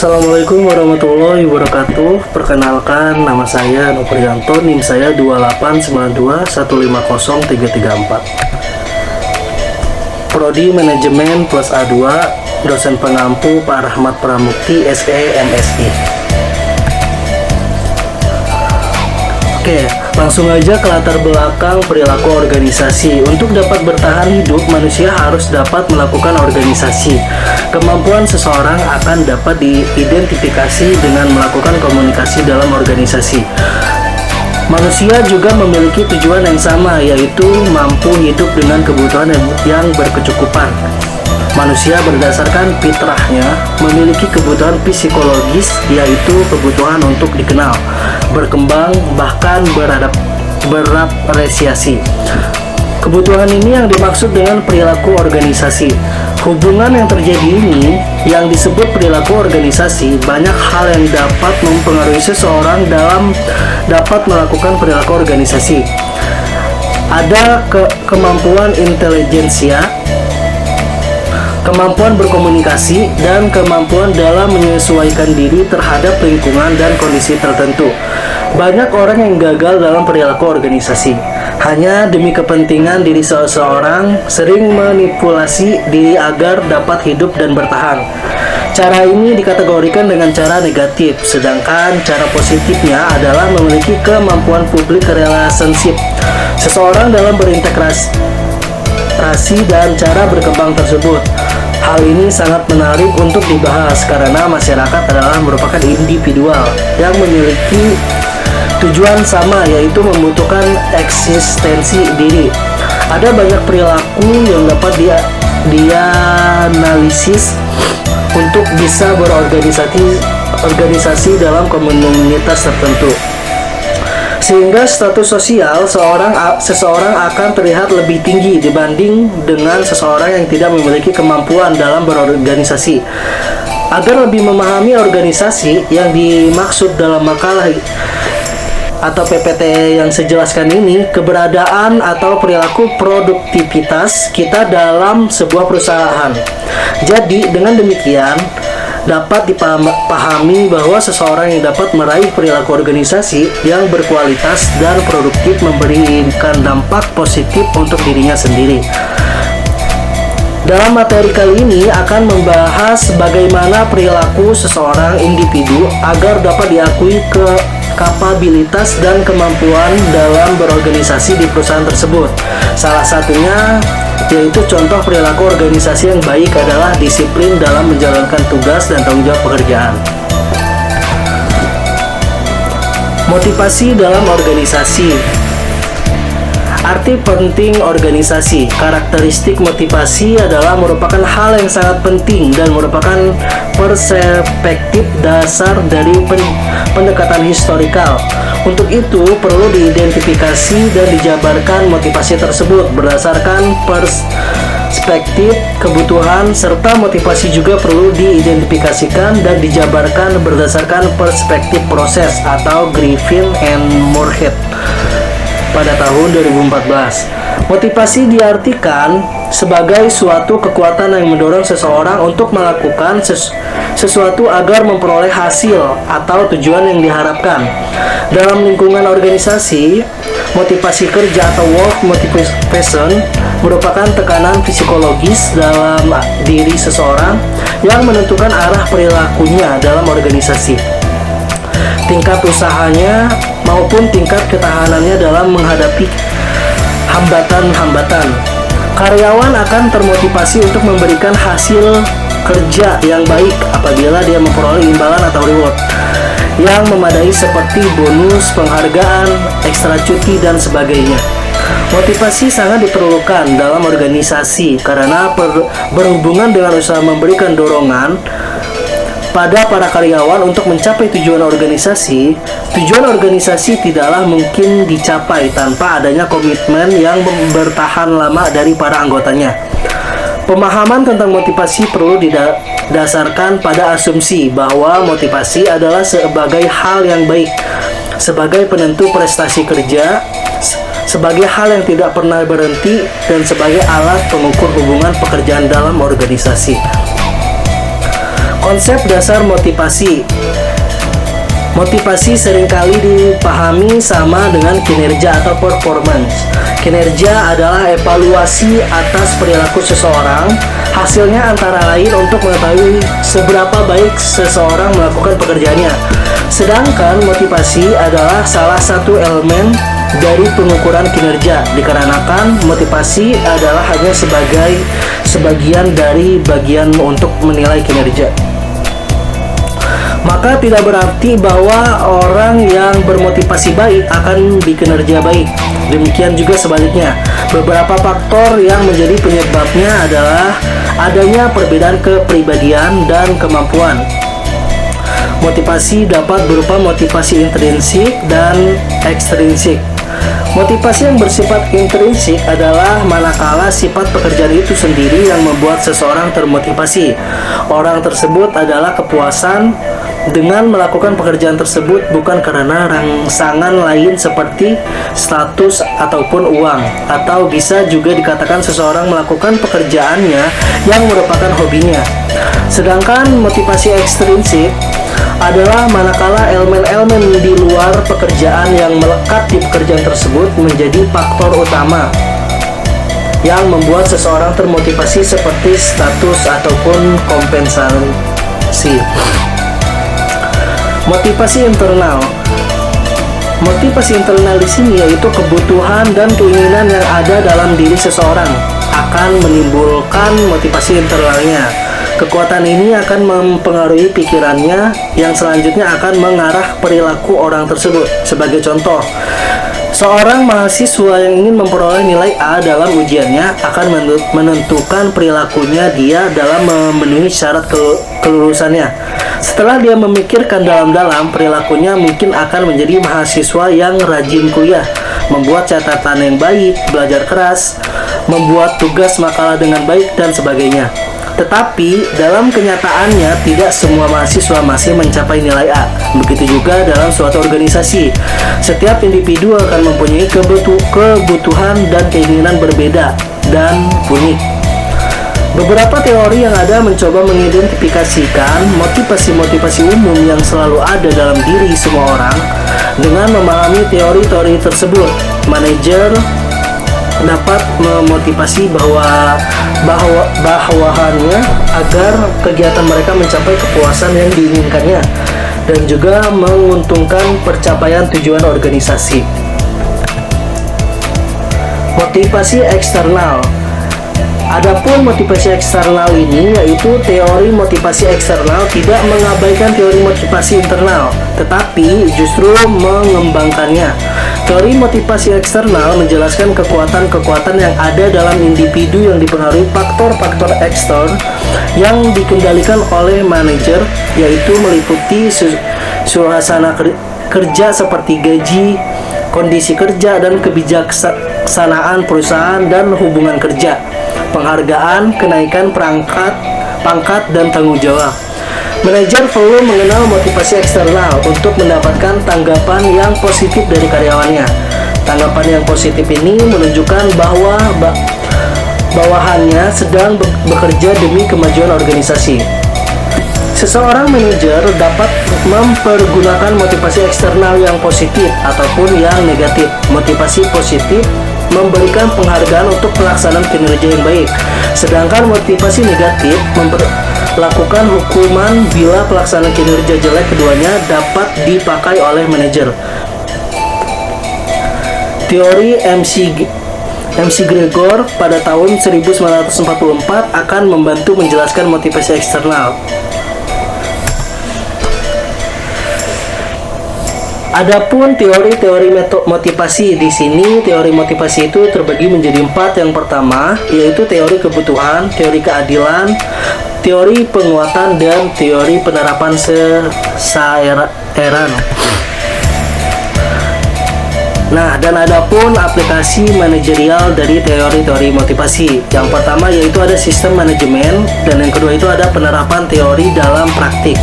Assalamualaikum warahmatullahi wabarakatuh. Perkenalkan, nama saya Noprianto, NIM saya 289210334. Prodi Manajemen plus A2, dosen pengampu Pak Rahmat Pramukti, SE, MSI. Oke, langsung aja ke latar belakang perilaku organisasi. Untuk dapat bertahan hidup, manusia harus dapat melakukan organisasi. Kemampuan seseorang akan dapat diidentifikasi dengan melakukan komunikasi dalam organisasi. Manusia juga memiliki tujuan yang sama, yaitu mampu hidup dengan kebutuhan yang berkecukupan. Manusia berdasarkan fitrahnya memiliki kebutuhan psikologis, yaitu kebutuhan untuk dikenal, berkembang, bahkan berapresiasi. Kebutuhan ini yang dimaksud dengan perilaku organisasi. Hubungan yang terjadi ini yang disebut perilaku organisasi. Banyak hal yang dapat mempengaruhi seseorang dalam dapat melakukan perilaku organisasi. Ada kemampuan intelijensia, kemampuan berkomunikasi, dan kemampuan dalam menyesuaikan diri terhadap lingkungan dan kondisi tertentu. Banyak orang yang gagal dalam perilaku organisasi hanya demi kepentingan diri seseorang, sering manipulasi diri agar dapat hidup dan bertahan. Cara ini dikategorikan dengan cara negatif, sedangkan cara positifnya adalah memiliki kemampuan public relationship seseorang dalam berintegrasi dan cara berkembang tersebut. Hal ini sangat menarik untuk dibahas karena masyarakat adalah merupakan individual yang memiliki tujuan sama, yaitu membutuhkan eksistensi diri. Ada banyak perilaku yang dapat dianalisis untuk bisa berorganisasi dalam komunitas tertentu, sehingga status sosial seseorang akan terlihat lebih tinggi dibanding dengan seseorang yang tidak memiliki kemampuan dalam berorganisasi. Agar lebih memahami organisasi yang dimaksud dalam makalah atau PPT yang saya jelaskan ini, keberadaan atau perilaku produktivitas kita dalam sebuah perusahaan. Jadi dengan demikian dapat dipahami bahwa seseorang yang dapat meraih perilaku organisasi yang berkualitas dan produktif memberikan dampak positif untuk dirinya sendiri. Dalam materi kali ini akan membahas bagaimana perilaku seseorang individu agar dapat diakui kapabilitas dan kemampuan dalam berorganisasi di perusahaan tersebut. Salah satunya yaitu contoh perilaku organisasi yang baik adalah disiplin dalam menjalankan tugas dan tanggung jawab pekerjaan. Motivasi dalam organisasi. Arti penting organisasi. Karakteristik motivasi adalah merupakan hal yang sangat penting dan merupakan perspektif dasar dari pendekatan historikal. Untuk itu, perlu diidentifikasi dan dijabarkan motivasi tersebut berdasarkan perspektif, kebutuhan, serta motivasi juga perlu diidentifikasikan dan dijabarkan berdasarkan perspektif proses atau Griffin and Moorhead pada tahun 2014. Motivasi diartikan sebagai suatu kekuatan yang mendorong seseorang untuk melakukan sesuatu agar memperoleh hasil atau tujuan yang diharapkan. Dalam lingkungan organisasi, motivasi kerja atau work motivation merupakan tekanan psikologis dalam diri seseorang yang menentukan arah perilakunya dalam organisasi, tingkat usahanya maupun tingkat ketahanannya dalam menghadapi hambatan-hambatan. Karyawan akan termotivasi untuk memberikan hasil kerja yang baik apabila dia memperoleh imbalan atau reward yang memadai seperti bonus, penghargaan, ekstra cuti, dan sebagainya. Motivasi sangat diperlukan dalam organisasi karena berhubungan dengan usaha memberikan dorongan pada para karyawan untuk mencapai tujuan organisasi. Tujuan organisasi tidaklah mungkin dicapai tanpa adanya komitmen yang bertahan lama dari para anggotanya. Pemahaman tentang motivasi perlu didasarkan pada asumsi bahwa motivasi adalah sebagai hal yang baik, sebagai penentu prestasi kerja, sebagai hal yang tidak pernah berhenti, dan sebagai alat pengukur hubungan pekerjaan dalam organisasi. Konsep dasar motivasi. Motivasi seringkali dipahami sama dengan kinerja atau performance. Kinerja adalah evaluasi atas perilaku seseorang. Hasilnya antara lain untuk mengetahui seberapa baik seseorang melakukan pekerjaannya. Sedangkan motivasi adalah salah satu elemen dari pengukuran kinerja, dikarenakan motivasi adalah hanya sebagian dari bagian untuk menilai kinerja. Maka tidak berarti bahwa orang yang bermotivasi baik akan dikinerja baik. Demikian juga sebaliknya. Beberapa faktor yang menjadi penyebabnya adalah adanya perbedaan kepribadian dan kemampuan. Motivasi dapat berupa motivasi intrinsik dan ekstrinsik. Motivasi yang bersifat intrinsik adalah manakala sifat pekerjaan itu sendiri yang membuat seseorang termotivasi. Orang tersebut adalah kepuasan dengan melakukan pekerjaan tersebut bukan karena rangsangan lain seperti status ataupun uang, atau bisa juga dikatakan seseorang melakukan pekerjaannya yang merupakan hobinya. Sedangkan motivasi ekstrinsik adalah manakala elemen-elemen di luar pekerjaan yang melekat di pekerjaan tersebut menjadi faktor utama yang membuat seseorang termotivasi seperti status ataupun kompensasi. Motivasi internal. Motivasi internal di sini yaitu kebutuhan dan keinginan yang ada dalam diri seseorang akan menimbulkan motivasi internalnya. Kekuatan ini akan mempengaruhi pikirannya yang selanjutnya akan mengarah perilaku orang tersebut. Sebagai contoh, seorang mahasiswa yang ingin memperoleh nilai A dalam ujiannya akan menentukan perilakunya dia dalam memenuhi syarat kelulusannya. Setelah dia memikirkan dalam-dalam, perilakunya mungkin akan menjadi mahasiswa yang rajin kuliah, membuat catatan yang baik, belajar keras, membuat tugas makalah dengan baik, dan sebagainya. Tetapi dalam kenyataannya tidak semua mahasiswa masih mencapai nilai A. Begitu juga dalam suatu organisasi. Setiap individu akan mempunyai kebutuhan dan keinginan berbeda dan unik. Beberapa teori yang ada mencoba mengidentifikasikan motivasi-motivasi umum yang selalu ada dalam diri semua orang. Dengan memahami teori-teori tersebut, manajer dapat memotivasi bawahannya agar kegiatan mereka mencapai kepuasan yang diinginkannya dan juga menguntungkan pencapaian tujuan organisasi. Motivasi eksternal. Adapun motivasi eksternal ini yaitu teori motivasi eksternal tidak mengabaikan teori motivasi internal, tetapi justru mengembangkannya. Teori motivasi eksternal menjelaskan kekuatan-kekuatan yang ada dalam individu yang dipengaruhi faktor-faktor eksternal yang dikendalikan oleh manajer, yaitu meliputi suasana kerja seperti gaji, kondisi kerja, dan kebijaksanaan perusahaan dan hubungan kerja, penghargaan, kenaikan pangkat, dan tanggung jawab. Manajer perlu mengenal motivasi eksternal untuk mendapatkan tanggapan yang positif dari karyawannya. Tanggapan yang positif ini menunjukkan bahwa bawahannya sedang bekerja demi kemajuan organisasi. Seseorang manajer dapat mempergunakan motivasi eksternal yang positif ataupun yang negatif. Motivasi positif memberikan penghargaan untuk pelaksanaan kinerja yang baik, sedangkan motivasi negatif lakukan hukuman bila pelaksanaan kinerja jelek. Keduanya dapat dipakai oleh manajer. Teori MC Gregor pada tahun 1944 akan membantu menjelaskan motivasi eksternal. Adapun teori-teori motivasi di sini, teori motivasi itu terbagi menjadi 4. Yang pertama yaitu teori kebutuhan, teori keadilan, teori penguatan, dan teori penerapan sesaeran. Nah, dan adapun aplikasi manajerial dari teori-teori motivasi. Yang pertama yaitu ada sistem manajemen, dan yang kedua itu ada penerapan teori dalam praktik.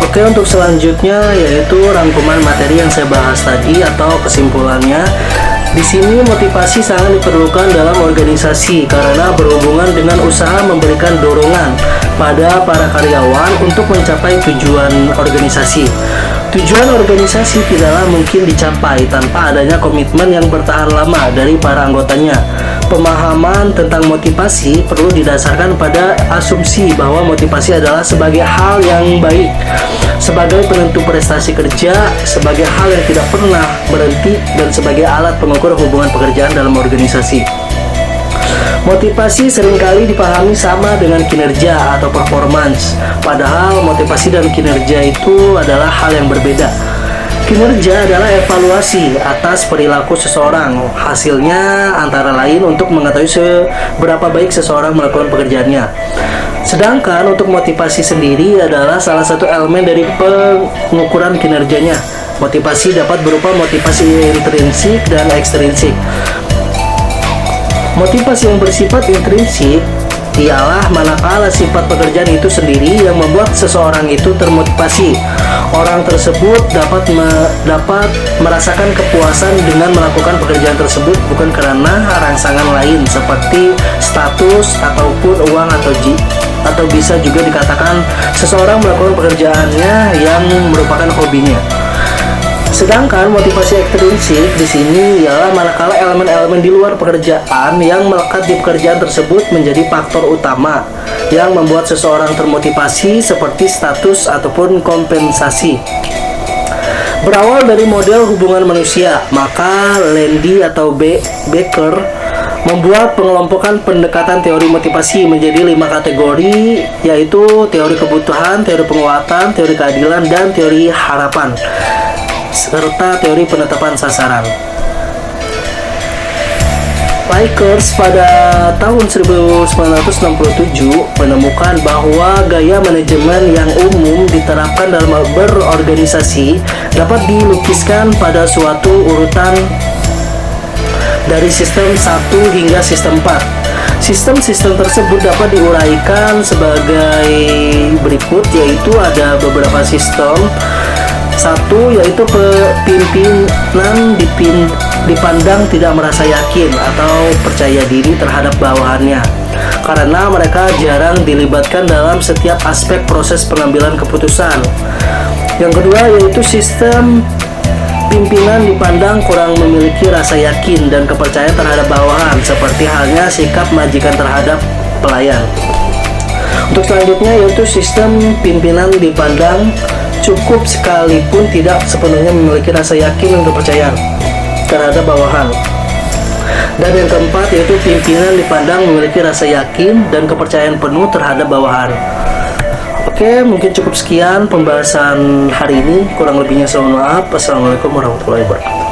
Oke, untuk selanjutnya yaitu rangkuman materi yang saya bahas tadi atau kesimpulannya. Di sini motivasi sangat diperlukan dalam organisasi karena berhubungan dengan usaha memberikan dorongan pada para karyawan untuk mencapai tujuan organisasi. Tujuan organisasi tidaklah mungkin dicapai tanpa adanya komitmen yang bertahan lama dari para anggotanya. Pemahaman tentang motivasi perlu didasarkan pada asumsi bahwa motivasi adalah sebagai hal yang baik, sebagai penentu prestasi kerja, sebagai hal yang tidak pernah berhenti, dan sebagai alat pengukur hubungan pekerjaan dalam organisasi. Motivasi seringkali dipahami sama dengan kinerja atau performance, padahal motivasi dan kinerja itu adalah hal yang berbeda. Kinerja adalah evaluasi atas perilaku seseorang. Hasilnya antara lain untuk mengetahui seberapa baik seseorang melakukan pekerjaannya. Sedangkan untuk motivasi sendiri adalah salah satu elemen dari pengukuran kinerjanya. Motivasi dapat berupa motivasi intrinsik dan ekstrinsik. Motivasi yang bersifat intrinsik ialah manakala sifat pekerjaan itu sendiri yang membuat seseorang itu termotivasi. Orang tersebut dapat merasakan kepuasan dengan melakukan pekerjaan tersebut bukan karena rangsangan lain seperti status ataupun uang atau bisa juga dikatakan seseorang melakukan pekerjaannya yang merupakan hobinya. Sedangkan motivasi ekstrinsik di sini ialah manakala elemen-elemen di luar pekerjaan yang melekat di pekerjaan tersebut menjadi faktor utama yang membuat seseorang termotivasi seperti status ataupun kompensasi. Berawal dari model hubungan manusia, maka Landy atau Becker membuat pengelompokan pendekatan teori motivasi menjadi 5 kategori, yaitu teori kebutuhan, teori penguatan, teori keadilan, dan teori harapan, serta teori penetapan sasaran. Likers pada tahun 1967 menemukan bahwa gaya manajemen yang umum diterapkan dalam berorganisasi dapat dilukiskan pada suatu urutan dari sistem 1 hingga sistem 4. Sistem-sistem tersebut dapat diuraikan sebagai berikut, yaitu ada beberapa sistem. 1, yaitu pimpinan dipandang tidak merasa yakin atau percaya diri terhadap bawahannya karena mereka jarang dilibatkan dalam setiap aspek proses pengambilan keputusan. Yang kedua, yaitu sistem pimpinan dipandang kurang memiliki rasa yakin dan kepercayaan terhadap bawahan, seperti halnya sikap majikan terhadap pelayan. Untuk selanjutnya, yaitu sistem pimpinan dipandang cukup sekalipun tidak sepenuhnya memiliki rasa yakin dan kepercayaan terhadap bawahan. Dan yang keempat, yaitu pimpinan dipandang memiliki rasa yakin dan kepercayaan penuh terhadap bawahan. Oke, mungkin cukup sekian pembahasan hari ini. Kurang lebihnya saya mohon maaf. Assalamualaikum warahmatullahi wabarakatuh.